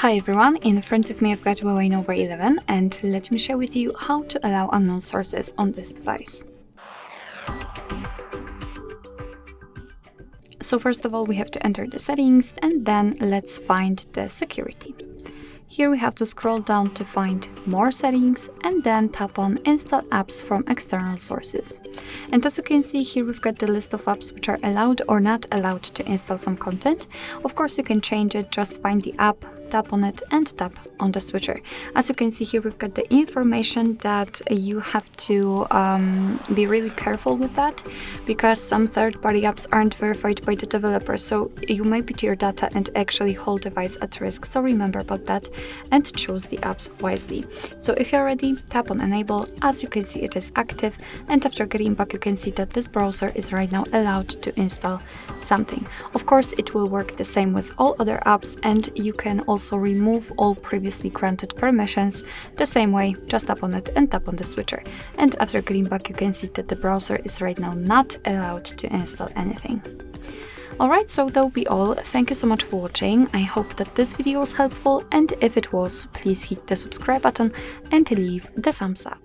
Hi everyone, in front of me I've got HUAWEI Nova 11 and let me share with you how to allow unknown sources on this device. So first of all we have to enter the settings and then let's find the security. Here we have to scroll down to find more settings and then tap on install apps from external sources. And as you can see here we've got the list of apps which are allowed or not allowed to install some content. Of course you can change it, just find the app, tap on it and tap on the switcher. As you can see here we've got the information that you have to be really careful with that, because some third-party apps aren't verified by the developer, so you may put your data and actually whole device at risk. So remember about that and choose the apps wisely. So if you're ready, tap on enable. As you can see it is active, and after getting back you can see that this browser is right now allowed to install something. Of course it will work the same with all other apps, and you can also remove all previously granted permissions the same way. Just tap on it and tap on the switcher, and after getting back you can see that the browser is right now not allowed to install anything. Alright, so that will be all. Thank you so much for watching. I hope that this video was helpful, and if it was, please hit the subscribe button and leave the thumbs up.